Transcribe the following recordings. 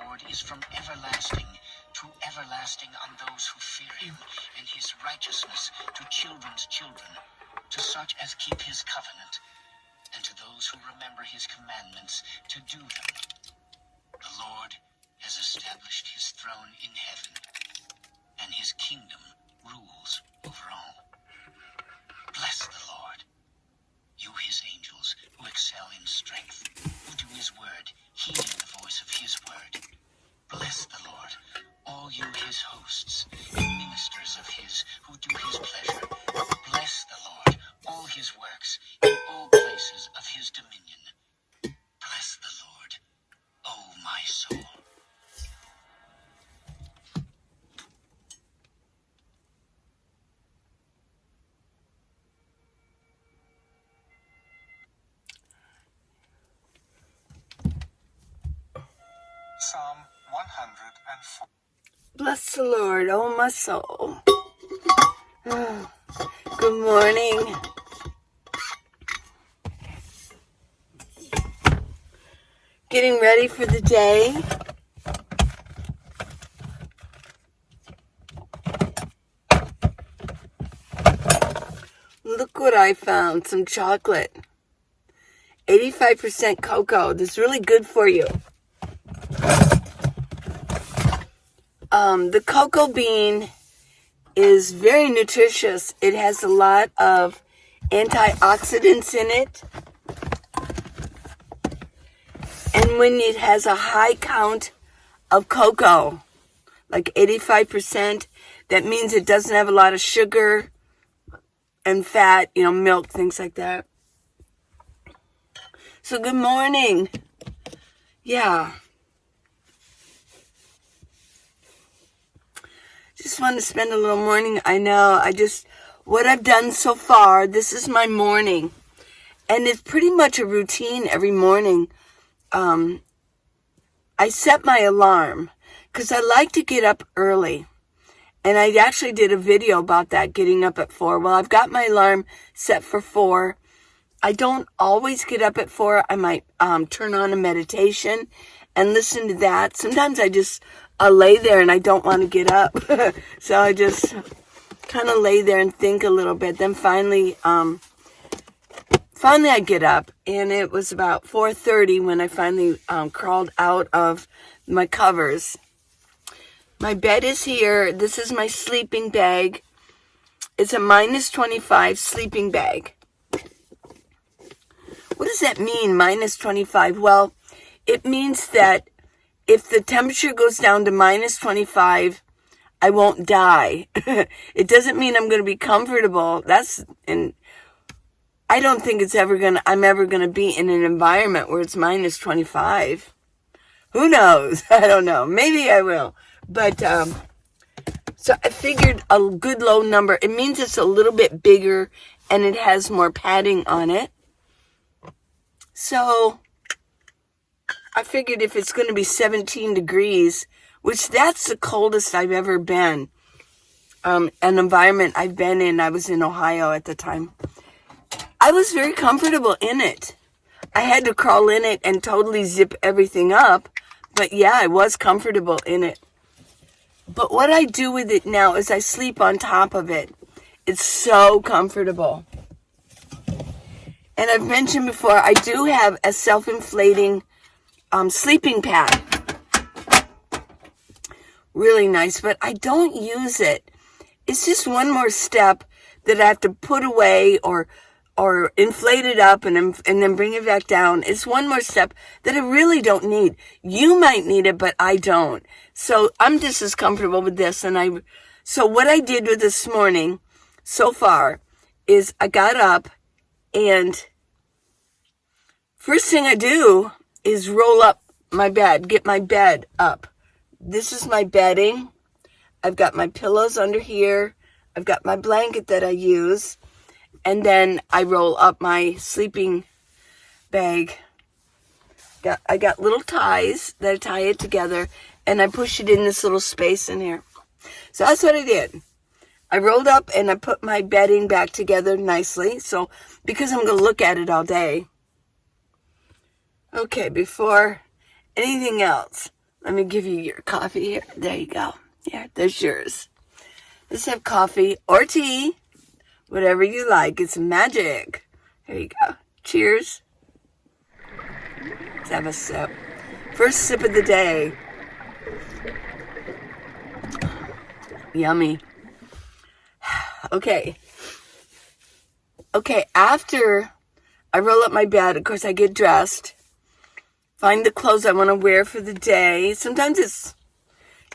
Lord is from everlasting to everlasting on those who fear him, and his righteousness to children's children, to such as keep his covenant, and to those who remember his commandments to do them. The Lord has established his throne in heaven, and his kingdom rules over all. Bless the Lord, you his angels who excel in strength, who do his word, heeding the voice of his word. Bless the Lord, all you his hosts, and ministers of his who do his pleasure. Bless the Lord, all his works, in all places of his dominion. Bless the Lord, O my soul. Psalm 104. Bless the Lord, oh my soul. Oh, good morning. Getting ready for the day. Look what I found, some chocolate. 85% cocoa. This is really good for you. The cocoa bean is very nutritious. It has a lot of antioxidants in it. And when it has a high count of cocoa, like 85%, that means it doesn't have a lot of sugar and fat, milk, things like that. So good morning. Yeah. Just want to spend a little morning. I know, what I've done so far, this is my morning. And it's pretty much a routine every morning. I set my alarm because I like to get up early. And I actually did a video about that, getting up at 4. Well, I've got my alarm set for 4. I don't always get up at 4. I might turn on a meditation and listen to that. Sometimes I just lay there and I don't want to get up. So I just kind of lay there and think a little bit. Then finally I get up, and it was about 4:30 when I finally crawled out of my covers. My bed is here. This is my sleeping bag. It's a -25 sleeping bag. What does that mean, -25? Well, it means that if the temperature goes down to -25, I won't die. It doesn't mean I'm going to be comfortable. I don't think I'm ever going to be in an environment where it's -25. Who knows? I don't know. Maybe I will. But, so I figured a good low number. It means it's a little bit bigger and it has more padding on it. So I figured if it's going to be 17 degrees, which that's the coldest I've ever been, an environment I've been in. I was in Ohio at the time. I was very comfortable in it. I had to crawl in it and totally zip everything up. But yeah, I was comfortable in it. But what I do with it now is I sleep on top of it. It's so comfortable. And I've mentioned before, I do have a self-inflating sleeping pad. Really nice, but I don't use it. It's just one more step that I have to put away or inflate it up and then bring it back down. It's one more step that I really don't need. You might need it, but I don't. So I'm just as comfortable with this. So what I did with this morning so far is I got up, and first thing I do is roll up my bed, get my bed up. This is my bedding. I've got my pillows under here. I've got my blanket that I use. And then I roll up my sleeping bag. I got little ties that I tie it together, and I push it in this little space in here. So that's what I did. I rolled up and I put my bedding back together nicely. So because I'm going to look at it all day. Okay, before anything else, Let me give you your coffee here. There you go. Here, there's yours. Let's have coffee or tea. Whatever you like. It's magic. There you go. Cheers. Let's have a sip. First sip of the day. Yummy. Okay, after I roll up my bed, of course I get dressed, find the clothes I want to wear for the day. Sometimes it's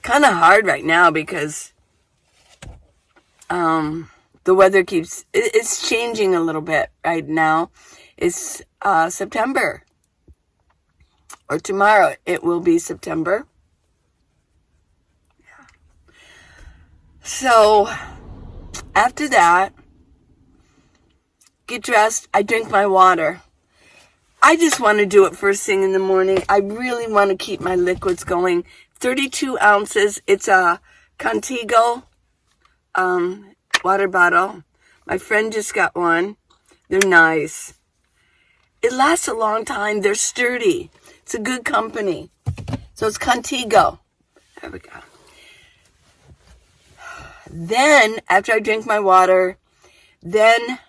kind of hard right now because the weather it's changing a little bit right now. It's September, or tomorrow it will be September. So after that, get dressed, I drink my water. I just want to do it first thing in the morning. I really want to keep my liquids going. 32 ounces. It's a Contigo water bottle. My friend just got one. They're nice. It lasts a long time. They're sturdy. It's a good company. So it's Contigo. There we go. Then, after I drink my water, then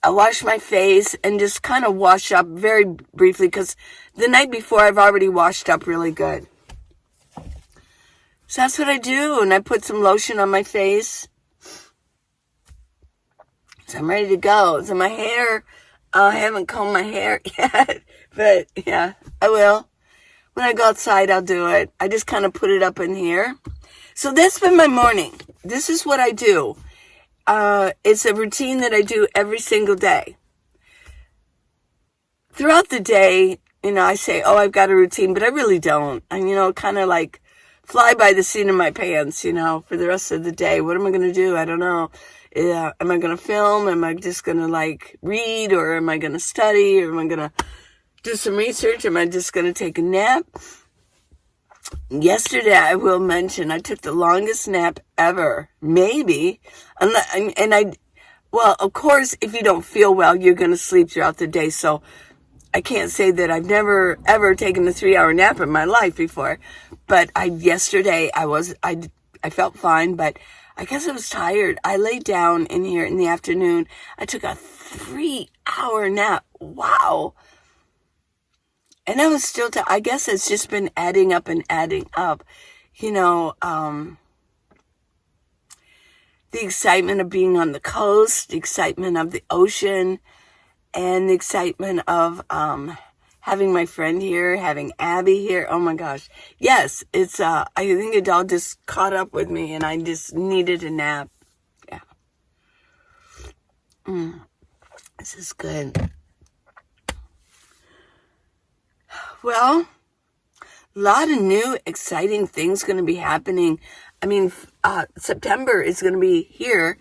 I wash my face and just kind of wash up very briefly because the night before I've already washed up really good. So that's what I do, and I put some lotion on my face. So I'm ready to go. So my hair, I haven't combed my hair yet, but yeah, I will. When I go outside, I'll do it. I just kind of put it up in here. So that's been my morning. This is what I do. It's a routine that I do every single day. Throughout the day, I say, oh, I've got a routine, but I really don't. And, kind of like fly by the seat of my pants, for the rest of the day. What am I going to do? I don't know. Am I going to film? Am I just going to read? Or am I going to study? Or am I going to do some research? Am I just going to take a nap? Yesterday, I will mention, I took the longest nap ever, maybe. Well, of course, if you don't feel well, you're going to sleep throughout the day. So I can't say that I've never, ever taken a 3-hour nap in my life before. But yesterday, I felt fine, but I guess I was tired. I laid down in here in the afternoon. I took a 3-hour nap. Wow. And I was still, I guess it's just been adding up and adding up. The excitement of being on the coast, the excitement of the ocean, and the excitement of having my friend here, having Abby here. Oh my gosh. Yes, it's, I think it all just caught up with me and I just needed a nap. Yeah. This is good. Well, a lot of new exciting things going to be happening. September is going to be here,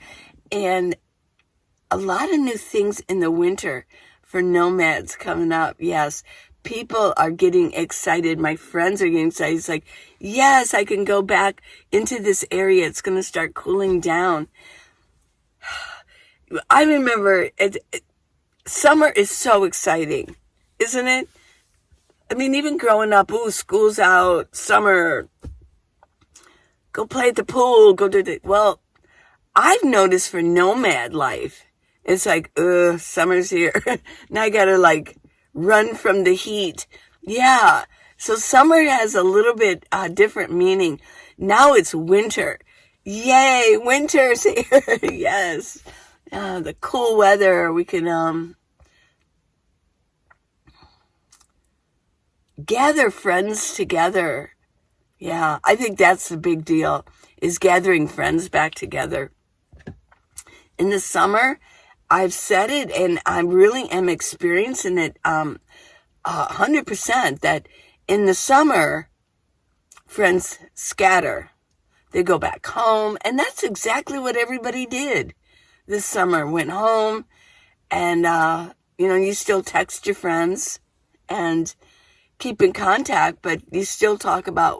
and a lot of new things in the winter for nomads coming up. Yes, people are getting excited. My friends are getting excited. It's like, yes, I can go back into this area. It's going to start cooling down. I remember summer is so exciting, isn't it? Even growing up, school's out, summer, go play at the pool, well, I've noticed for nomad life, it's like, summer's here. Now I gotta run from the heat. Yeah. So summer has a little bit different meaning. Now it's winter. Yay, winter's here. Yes. The cool weather, we can, gather friends together. Yeah, I think that's the big deal, is gathering friends back together. In the summer, I've said it, and I really am experiencing it 100%, that in the summer, friends scatter. They go back home, and that's exactly what everybody did this summer. Went home, and, you still text your friends, and keep in contact, but you still talk about,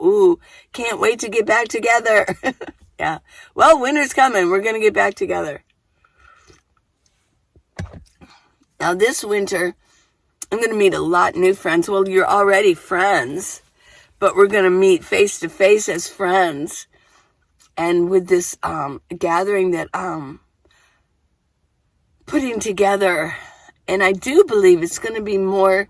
can't wait to get back together. Yeah. Well, winter's coming. We're going to get back together. Now, this winter, I'm going to meet a lot of new friends. Well, you're already friends. but we're going to meet face to face as friends. And with this gathering that I'm putting together, and I do believe it's going to be more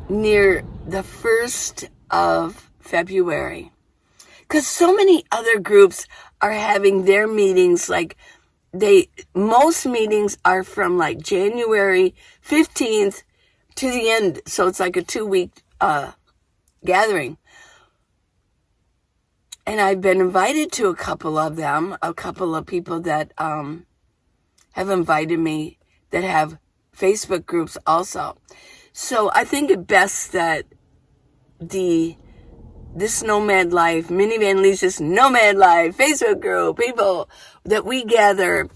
near the 1st of February. Because so many other groups are having their meetings, like most meetings are from like January 15th to the end. So it's like a 2-week gathering. And I've been invited to a couple of them, a couple of people that have invited me that have Facebook groups also. So I think it best that this Nomad Life, Minivan Lisa's Nomad Life Facebook group, people that we gather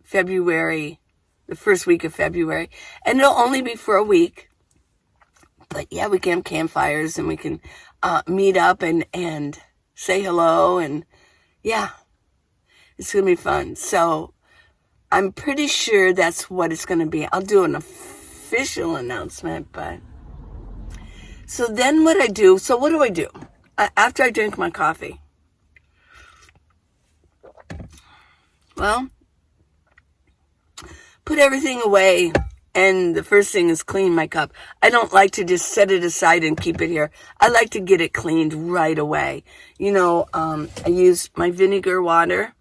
February, the 1st week of February. And it'll only be for a week. But yeah, we can have campfires and we can meet up and say hello. And yeah, it's going to be fun. So I'm pretty sure that's what it's going to be. I'll do an official announcement, but... So then what do I do? After I drink my coffee? Well, put everything away, and the first thing is clean my cup. I don't like to just set it aside and keep it here. I like to get it cleaned right away. You know, I use my vinegar water.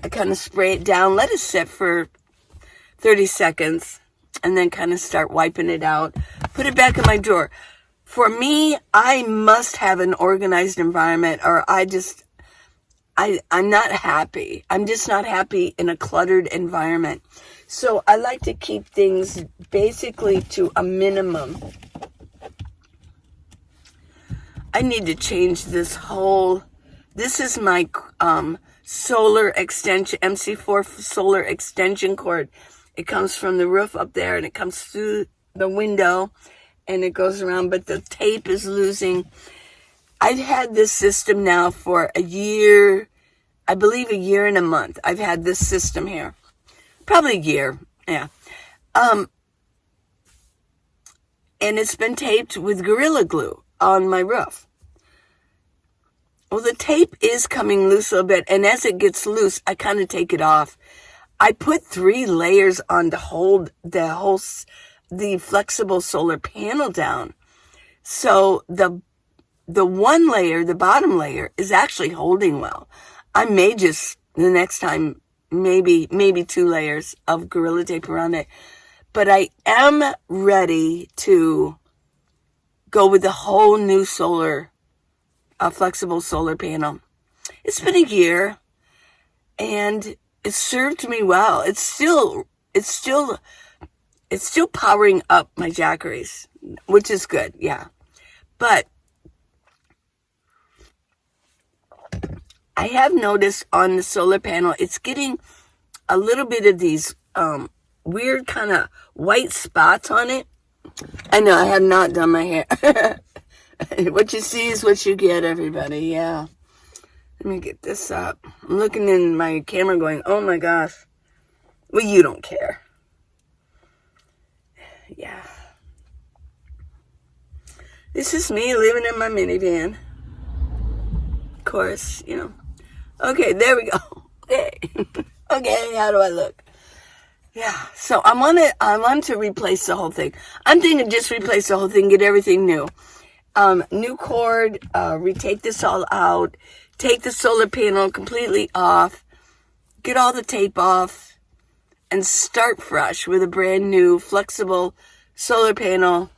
I kind of spray it down, let it sit for 30 seconds, and then kind of start wiping it out. Put it back in my drawer. For me, I must have an organized environment, or I'm not happy. I'm just not happy in a cluttered environment. So I like to keep things basically to a minimum. I need to change this is my solar extension, MC4 solar extension cord. It comes from the roof up there and it comes through the window and it goes around, but the tape is losing. I've had this system now for a year, I believe a year and a month. I've had this system here. Probably a year, yeah. And it's been taped with Gorilla Glue on my roof. Well, the tape is coming loose a little bit, and as it gets loose, I kind of take it off. I put 3 layers on to hold the flexible solar panel down. So the one layer, the bottom layer, is actually holding well. I may just, the next time, maybe 2 layers of Gorilla Tape around it. But I am ready to go with the whole new flexible solar panel. It's been a year, and it served me well. It's still powering up my jackeries, which is good, yeah. But I have noticed on the solar panel, it's getting a little bit of these weird kind of white spots on it. I know, I have not done my hair. What you see is what you get, everybody, yeah. Let me get this up. I'm looking in my camera going, oh my gosh. Well, you don't care. Yeah. This is me living in my minivan. Of course, you know. Okay, there we go. Okay. Okay, how do I look? Yeah, so I want to replace the whole thing. I'm thinking just replace the whole thing, get everything new. New cord, retake this all out, take the solar panel completely off, get all the tape off, and start fresh with a brand new flexible solar panel.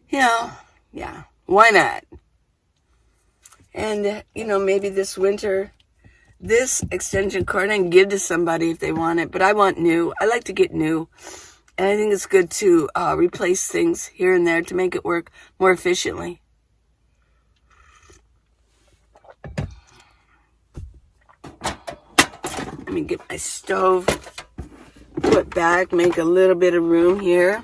You know, yeah, why not? And, maybe this winter, this extension cord I can give to somebody if they want it, but I want new. I like to get new. And I think it's good to replace things here and there to make it work more efficiently. Let me get my stove put back, make a little bit of room here.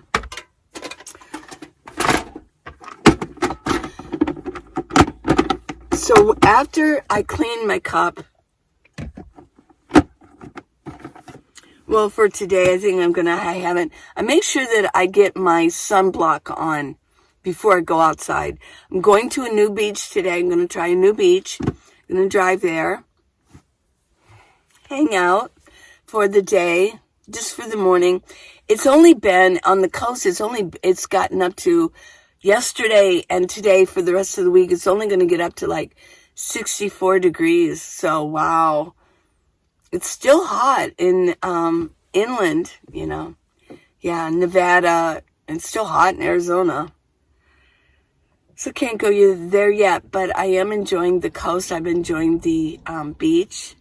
So after I clean my cup, well, for today, I think I make sure that I get my sunblock on before I go outside. I'm going to a new beach today. I'm going to try a new beach. I'm going to drive there, hang out for the day, just for the morning. It's only been on the coast. It's gotten up to yesterday and today for the rest of the week. It's only going to get up to like 64 degrees. So, wow. It's still hot in inland, you know. Yeah, Nevada. And it's still hot in Arizona. So can't go there yet, but I am enjoying the coast. I'm enjoying the beach.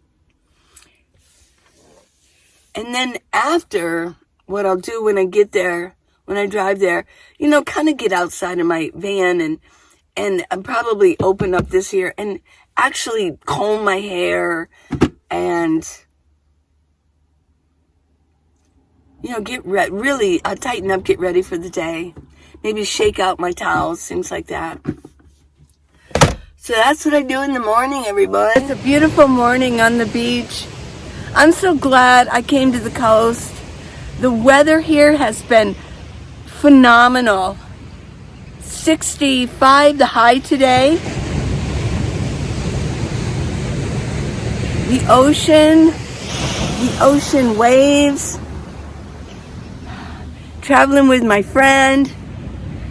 And then after, what I'll do when I get there, when I drive there, you know, kind of get outside of my van and I'll probably open up this here and actually comb my hair and, you know, really tighten up, get ready for the day. Maybe shake out my towels, things like that. So that's what I do in the morning, everybody. It's a beautiful morning on the beach. I'm so glad I came to the coast. The weather here has been phenomenal. 65, the high today. The ocean waves. Traveling with my friend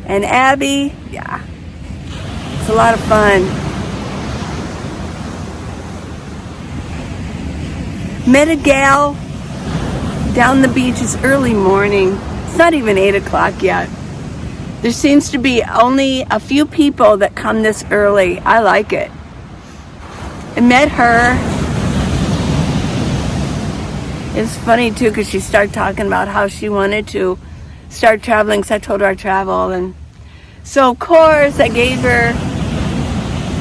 and Abby. Yeah, it's a lot of fun. Met a gal down the beach. It's early morning. It's not even 8 o'clock yet. There seems to be only a few people that come this early. I like it. I met her. It's funny too because she started talking about how she wanted to start traveling, because I told her I travel. And so of course I gave her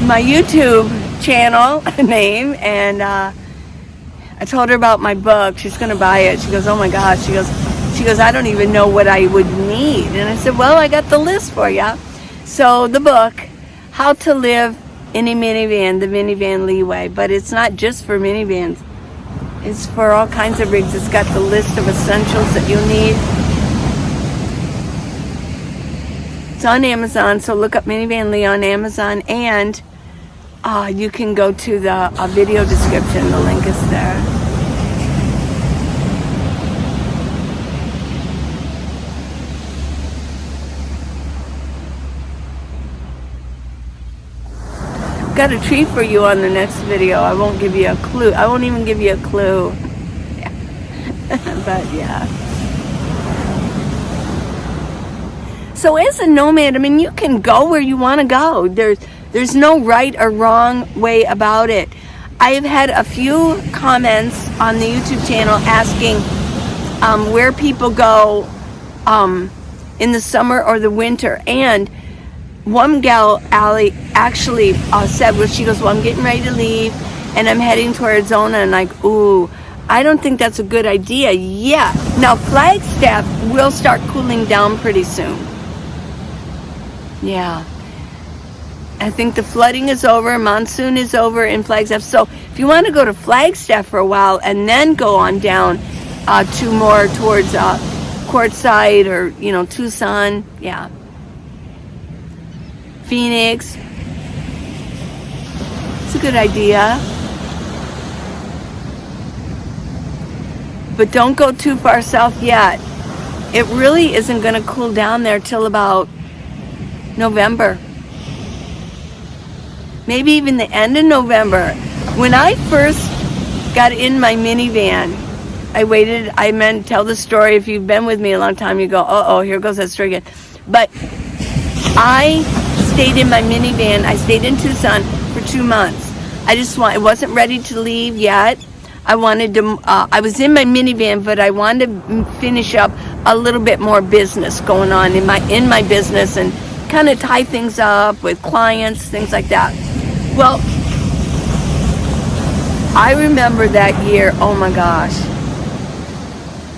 my YouTube channel name, and I told her about my book. She's going to buy it. She goes, oh my gosh. She goes, I don't even know what I would need. And I said, well, I got the list for you. So the book, How to Live in a Minivan, the Minivan Leeway. But it's not just for minivans. It's for all kinds of rigs. It's got the list of essentials that you'll need. It's on Amazon, so look up Minivan Lee on Amazon, and you can go to the video description. The link is there. Got a treat for you on the next video. I won't give you a clue. I won't even give you a clue. Yeah. But yeah. So as a nomad, I mean, you can go where you want to go. There's no right or wrong way about it. I have had a few comments on the YouTube channel asking where people go in the summer or the winter. And one gal, Allie, actually said, well, she goes, well, I'm getting ready to leave and I'm heading to Arizona. And like, ooh, I don't think that's a good idea. Yeah. Now, Flagstaff will start cooling down pretty soon. Yeah. I think the flooding is over, monsoon is over in Flagstaff. So if you want to go to Flagstaff for a while and then go on down to more towards Quartzsite or, you know, Tucson, yeah. Phoenix. It's a good idea. But don't go too far south yet. It really isn't going to cool down there till about November. Maybe even the end of November. When I first got in my minivan, I waited. I meant tell the story. If you've been with me a long time, you go, uh-oh, here goes that story again. But I stayed in my minivan. I stayed in Tucson for 2 months. I wasn't ready to leave yet. I wanted to, I was in my minivan, but I wanted to finish up a little bit more business going on in my business and kind of tie things up with clients, things like that. Well, I remember that year, oh my gosh,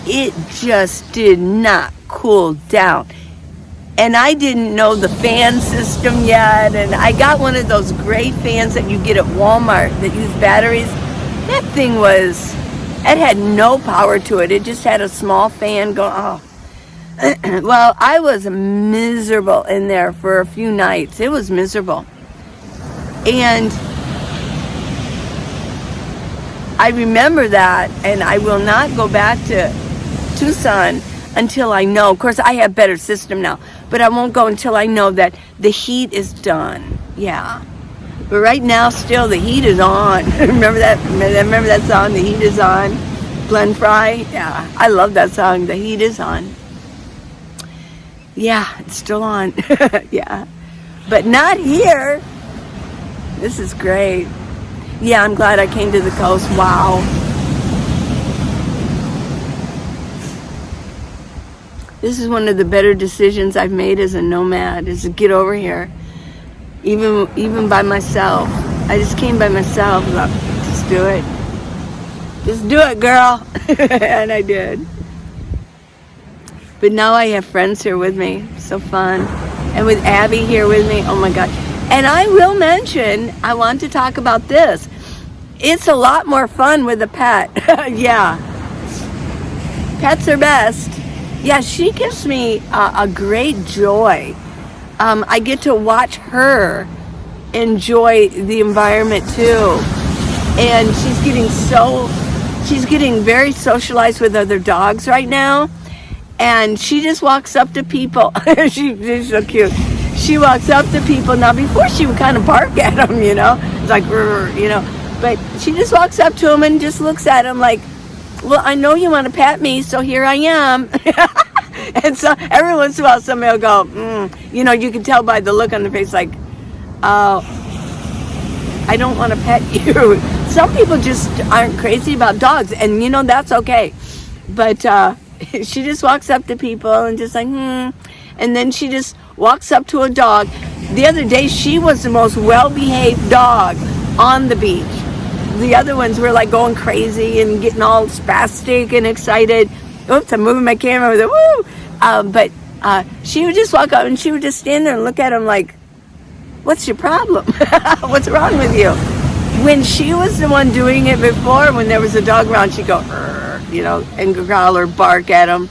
it just did not cool down. And I didn't know the fan system yet, and I got one of those gray fans that you get at Walmart that use batteries. That thing it had no power to it. It just had a small fan going, oh. Well, I was miserable in there for a few nights. It was miserable. And I remember that, and I will not go back to Tucson until I know. Of course, I have better system now, but I won't go until I know that the heat is done. Yeah. But right now, still, the heat is on. Remember that? Remember that song, The Heat is On? Glenn Fry? Yeah, I love that song, The Heat is On. Yeah, it's still on. Yeah. But not here. This is great. Yeah, I'm glad I came to the coast. Wow. This is one of the better decisions I've made as a nomad, is to get over here. Even by myself. I just came by myself. Look, just do it. Just do it, girl. And I did. But now I have friends here with me. So fun. And with Abby here with me. Oh my God. And I will mention, I want to talk about this. It's a lot more fun with a pet. Yeah. Pets are best. Yeah, she gives me a great joy. I get to watch her enjoy the environment too. And she's getting very socialized with other dogs right now. And she just walks up to people. She's so cute. She walks up to people. Now, before she would kind of bark at them, you know. It's like, you know. But she just walks up to them and just looks at them like, well, I know you want to pet me, so here I am. And so every once in a while somebody will go, you know, you can tell by the look on their face, like, oh, I don't want to pet you. Some people just aren't crazy about dogs, and you know, that's okay. But she just walks up to people and just like, and then she just walks up to a dog. The other day, she was the most well-behaved dog on the beach. The other ones were like going crazy and getting all spastic and excited. Oops, I'm moving my camera with it. Woo! But she would just walk up and she would just stand there and look at him like, what's your problem? What's wrong with you? When she was the one doing it before, when there was a dog around, she'd go, you know, and growl or bark at him.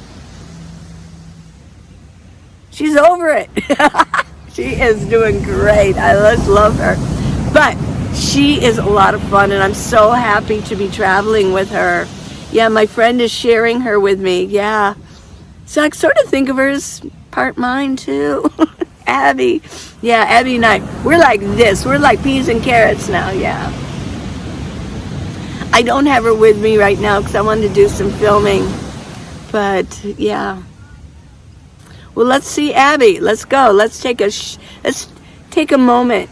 She's over it. She is doing great. I just love her. But she is a lot of fun, and I'm so happy to be traveling with her. Yeah, my friend is sharing her with me. Yeah. So I sort of think of her as part mine, too. Abby. Yeah, Abby and I, we're like this. We're like peas and carrots now, yeah. I don't have her with me right now because I wanted to do some filming. But, yeah. Well, let's see Abby. Let's go. Let's take a moment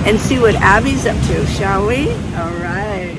and see what Abby's up to, shall we? All right.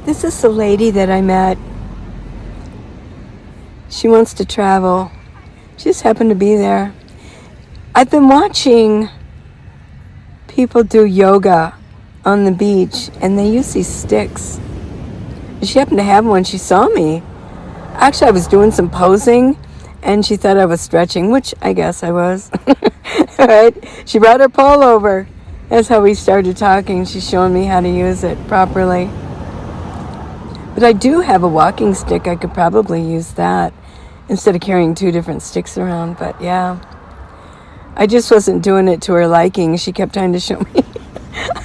This is the lady that I met. She wants to travel. She just happened to be there. I've been watching people do yoga on the beach, and they use these sticks. She happened to have one. She saw me. Actually, I was doing some posing, and she thought I was stretching, which I guess I was. Right? She brought her pole over. That's how we started talking. She's showing me how to use it properly. But I do have a walking stick. I could probably use that instead of carrying 2 different sticks around. But yeah, I just wasn't doing it to her liking. She kept trying to show me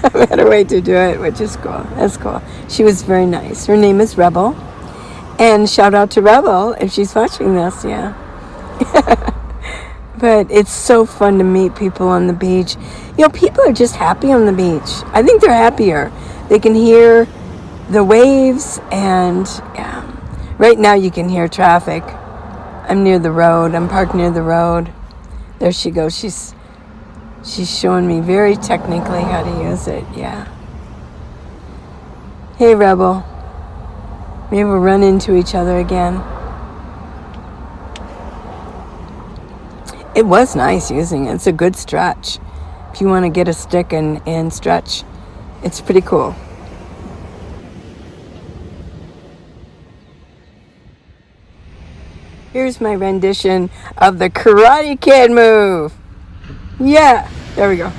a better way to do it, which is cool. That's cool. She was very nice. Her name is Rebel. And shout out to Rebel if she's watching this, yeah. But it's so fun to meet people on the beach. You know, people are just happy on the beach. I think they're happier. They can hear the waves, and yeah. Right now you can hear traffic. I'm near the road. I'm parked near the road. There she goes. She's showing me very technically how to use it, yeah. Hey, Rebel. Maybe we'll run into each other again. It was nice using it. It's a good stretch. If you want to get a stick and stretch, it's pretty cool. Here's my rendition of the Karate Kid move. Yeah, there we go.